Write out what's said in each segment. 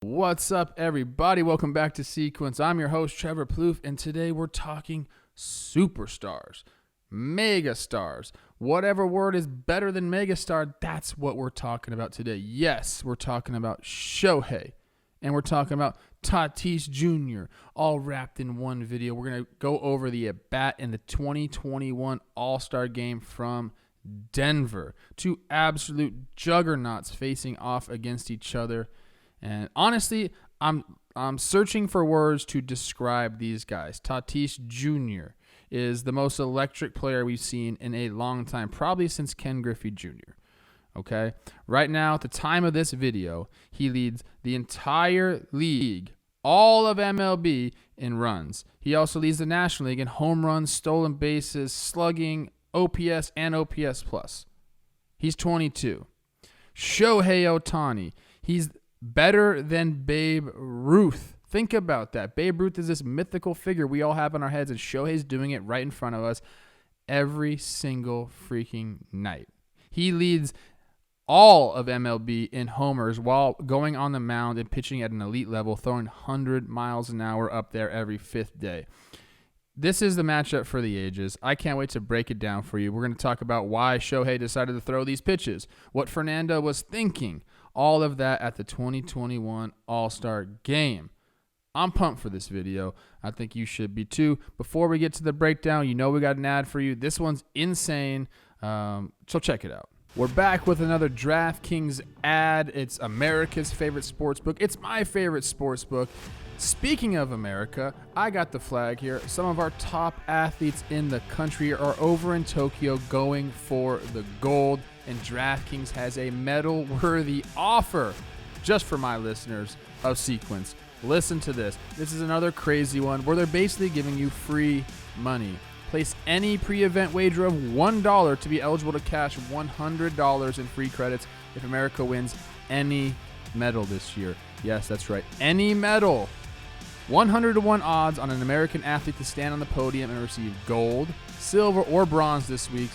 What's up, everybody? Welcome back to Sequence. I'm your host, Trevor Plouffe, and today we're talking superstars, megastars. Whatever word is better than megastar, that's what we're talking about today. Yes, we're talking about Shohei, and we're talking about Tatis Jr., all wrapped in one video. We're going to go over the Atbat in the 2021 All-Star Game from Denver. Two absolute juggernauts facing off against each other. And honestly, I'm searching for words to describe these guys. Tatis Jr. is the most electric player we've seen in a long time, probably since Ken Griffey Jr. Okay? Right now, at the time of this video, he leads the entire league, all of MLB, in runs. He also leads the National League in home runs, stolen bases, slugging, OPS, and OPS+. He's 22. Shohei Ohtani. He's better than Babe Ruth. Think about that. Babe Ruth is this mythical figure we all have in our heads, and Shohei's doing it right in front of us every single freaking night. He leads all of MLB in homers while going on the mound and pitching at an elite level, throwing 100 miles an hour up there every fifth day. This is the matchup for the ages. I can't wait to break it down for you. We're going to talk about why Shohei decided to throw these pitches, what Fernando was thinking, all of that at the 2021 All-Star Game. I'm pumped for this video. I think you should be too. Before we get to the breakdown, you know we got an ad for you. This one's insane, so check it out. We're back with another DraftKings ad. It's America's favorite sportsbook. It's my favorite sportsbook. Speaking of America, I got the flag here. Some of our top athletes in the country are over in Tokyo going for the gold, and DraftKings has a medal-worthy offer just for my listeners of Sequence. Listen to this. This is another crazy one where they're basically giving you free money. Place any pre-event wager of $1 to be eligible to cash $100 in free credits if America wins any medal this year. Yes, that's right. Any medal. 100-to-1 odds on an American athlete to stand on the podium and receive gold, silver, or bronze this week.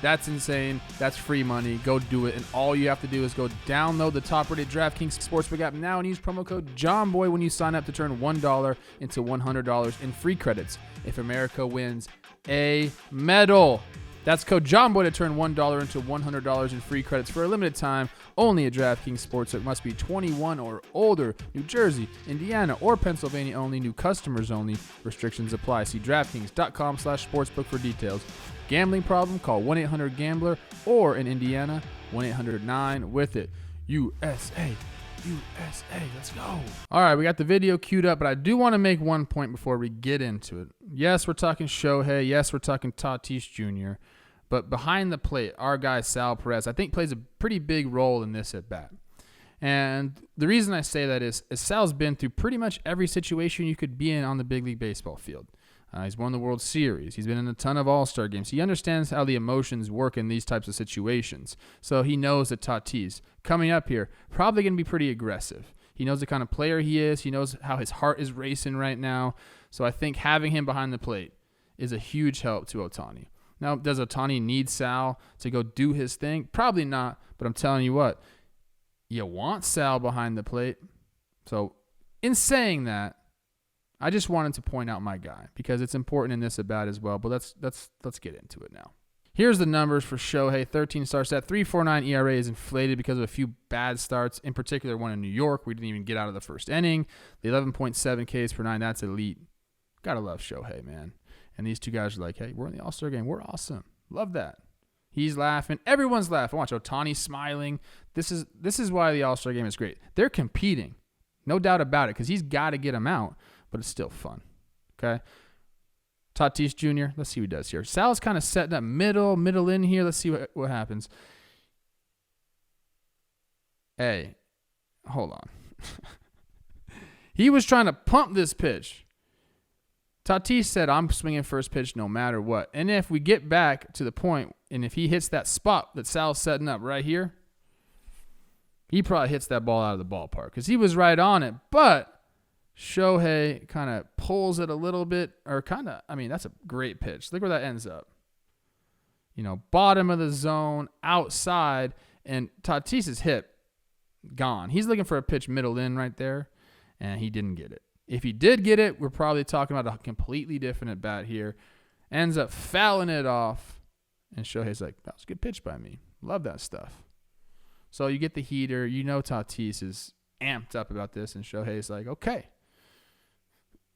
That's insane. That's free money. Go do it. And all you have to do is go download the top-rated DraftKings Sportsbook app now and use promo code JOMBOY when you sign up to turn $1 into $100 in free credits if America wins a medal. That's code JOMBOY to turn $1 into $100 in free credits for a limited time. Only at DraftKings Sportsbook. Must be 21 or older. New Jersey, Indiana, or Pennsylvania only. New customers only. Restrictions apply. See DraftKings.com/sportsbook for details. Gambling problem? Call 1-800-GAMBLER or in Indiana, 1-800-9-WITH-IT. USA. USA, let's go. All right, we got the video queued up, but I do want to make one point before we get into it. Yes, we're talking Shohei. Yes, we're talking Tatis Jr. But behind the plate, our guy Sal Perez, I think, plays a pretty big role in this at bat. And the reason I say that is Sal's been through pretty much every situation you could be in on the big league baseball field. He's won the World Series. He's been in a ton of All-Star games. He understands how the emotions work in these types of situations. So he knows that Tatis, coming up here, probably going to be pretty aggressive. He knows the kind of player he is. He knows how his heart is racing right now. So I think having him behind the plate is a huge help to Ohtani. Now, does Ohtani need Sal to go do his thing? Probably not, but I'm telling you what, you want Sal behind the plate. So in saying that, I just wanted to point out my guy because it's important in this at-bat as well, but let's get into it now. Here's the numbers for Shohei. 13 star set, 3.49 ERA is inflated because of a few bad starts, in particular one in New York. We didn't even get out of the first inning. The 11.7 Ks per nine, that's elite. Gotta love Shohei, man. And these two guys are like, hey, we're in the All-Star game. We're awesome. Love that. He's laughing. Everyone's laughing. Watch Ohtani smiling. This is why the All-Star game is great. They're competing. No doubt about it because he's got to get them out, but it's still fun. Okay? Tatis Jr., let's see what he does here. Sal's kind of setting up middle in here. Let's see what happens. Hey, hold on. He was trying to pump this pitch. Tatis said, I'm swinging first pitch no matter what. And if we get back to the point, and if he hits that spot that Sal's setting up right here, he probably hits that ball out of the ballpark because he was right on it. But Shohei kind of pulls it a little bit, or that's a great pitch. Look where that ends up. Bottom of the zone, outside, and Tatis's hip, gone. He's looking for a pitch middle in right there. and he didn't get it. If he did get it, we're probably talking about a completely different at bat here. Ends up fouling it off, and Shohei's like, that was a good pitch by me. Love that stuff. So you get the heater. You know Tatis is amped up about this, and Shohei's like, okay.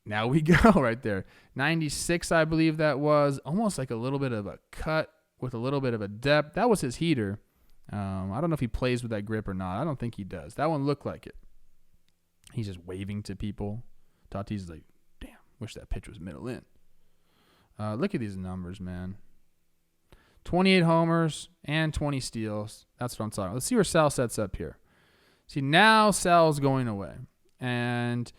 Now we go right there. 96, I believe that was. Almost like a little bit of a cut with a little bit of a depth. That was his heater. I don't know if he plays with that grip or not. I don't think he does. That one looked like it. He's just waving to people. Tatis is like, damn, wish that pitch was middle in. Look at these numbers, man. 28 homers and 20 steals. That's what I'm talking about. Let's see where Sal sets up here. See, now Sal's going away. And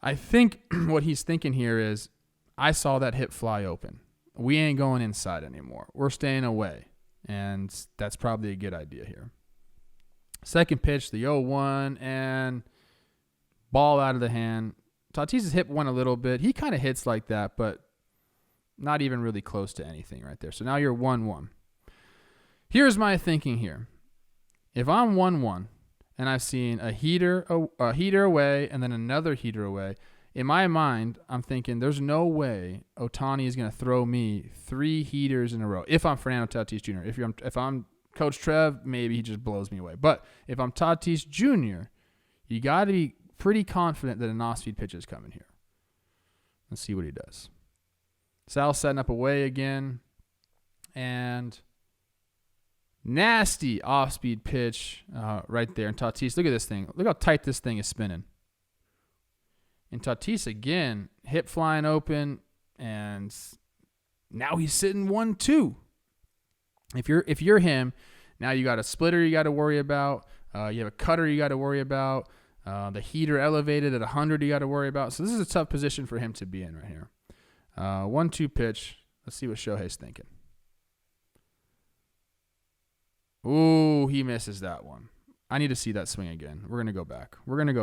I think what he's thinking here is, I saw that hit fly open. We ain't going inside anymore. We're staying away. And that's probably a good idea here. Second pitch, the 0-1, and ball out of the hand. Tatis' hip went a little bit. He kind of hits like that, but not even really close to anything right there. So now you're 1-1. Here's my thinking here. If I'm 1-1 and I've seen a heater away and then another heater away, in my mind, I'm thinking there's no way Ohtani is going to throw me 3 heaters in a row. If I'm Fernando Tatis Jr. If I'm Coach Trev, maybe he just blows me away. But if I'm Tatis Jr., you got to be pretty confident that an off-speed pitch is coming here. Let's see what he does. Sal's setting up away again. And nasty off-speed pitch right there. And Tatis, look at this thing. Look how tight this thing is spinning. And Tatis again, hip flying open, and now he's sitting 1-2. If you're him, now you got a splitter you got to worry about. You have a cutter you got to worry about. The heater elevated at 100 you got to worry about. So this is a tough position for him to be in right here. 1-2 pitch. Let's see what Shohei's thinking. Ooh, he misses that one. I need to see that swing again. We're going to go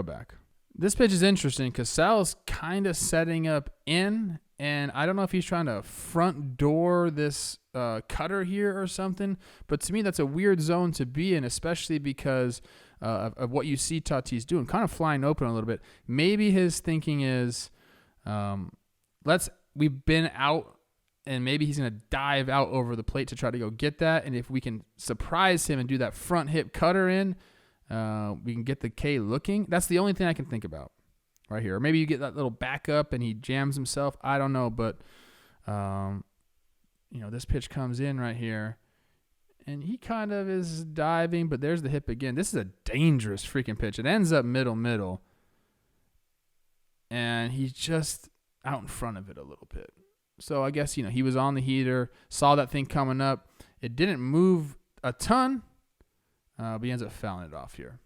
back. This pitch is interesting because Sal's kind of setting up in, and I don't know if he's trying to front door this cutter here or something, but to me that's a weird zone to be in, especially because of what you see Tatis doing, kind of flying open a little bit. Maybe his thinking is, we've been out, and maybe he's going to dive out over the plate to try to go get that, and if we can surprise him and do that front hip cutter in, we can get the K looking. That's the only thing I can think about right here. Or maybe you get that little backup and he jams himself. I don't know, but this pitch comes in right here, and he kind of is diving, but there's the hip again. This is a dangerous freaking pitch. It ends up middle, and he's just out in front of it a little bit. So I guess, he was on the heater, saw that thing coming up. It didn't move a ton. But he ends up fouling it off here.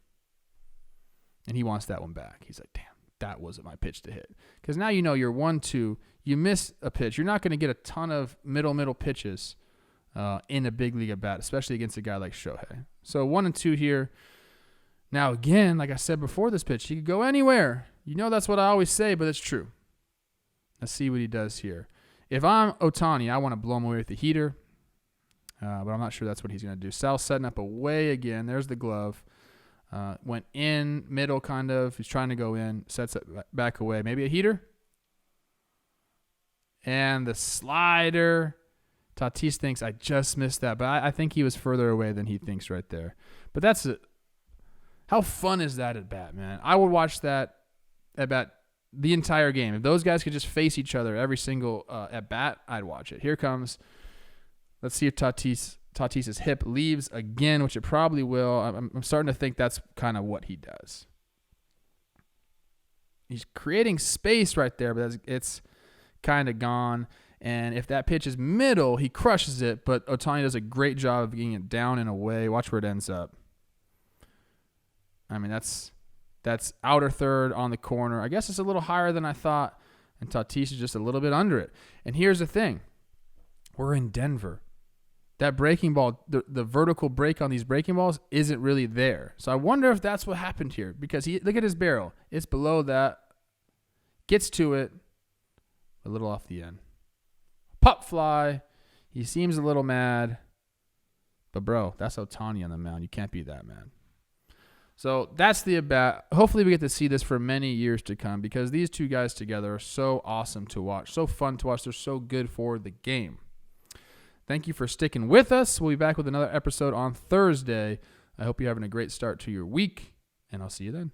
And he wants that one back. He's like, damn, that wasn't my pitch to hit. Because now you're 1-2. You miss a pitch. You're not going to get a ton of middle pitches in a big league at bat, especially against a guy like Shohei. So 1-2 here. Now, again, like I said before this pitch, he could go anywhere. That's what I always say, but it's true. Let's see what he does here. If I'm Ohtani, I want to blow him away with the heater. But I'm not sure that's what he's going to do. Sal's setting up away again. There's the glove. Went in, middle kind of. He's trying to go in. Sets it back away. Maybe a heater. And the slider. Tatis thinks, I just missed that. But I think he was further away than he thinks right there. But that's it. How fun is that at bat, man? I would watch that at bat the entire game. If those guys could just face each other every single at bat, I'd watch it. Here comes. Let's see if Tatis's hip leaves again, which it probably will. I'm starting to think that's kind of what he does. He's creating space right there, but it's kind of gone. And if that pitch is middle, he crushes it, but Ohtani does a great job of getting it down and away. Watch where it ends up. I mean, that's outer third on the corner. I guess it's a little higher than I thought, and Tatis is just a little bit under it. And here's the thing. We're in Denver. That breaking ball, the vertical break on these breaking balls isn't really there. So I wonder if that's what happened here, because look at his barrel. It's below that. Gets to it. A little off the end. Pop fly. He seems a little mad. But, bro, that's Ohtani on the mound. You can't be that mad. So that's the At-Bat. Hopefully we get to see this for many years to come because these two guys together are so awesome to watch, so fun to watch. They're so good for the game. Thank you for sticking with us. We'll be back with another episode on Thursday. I hope you're having a great start to your week, and I'll see you then.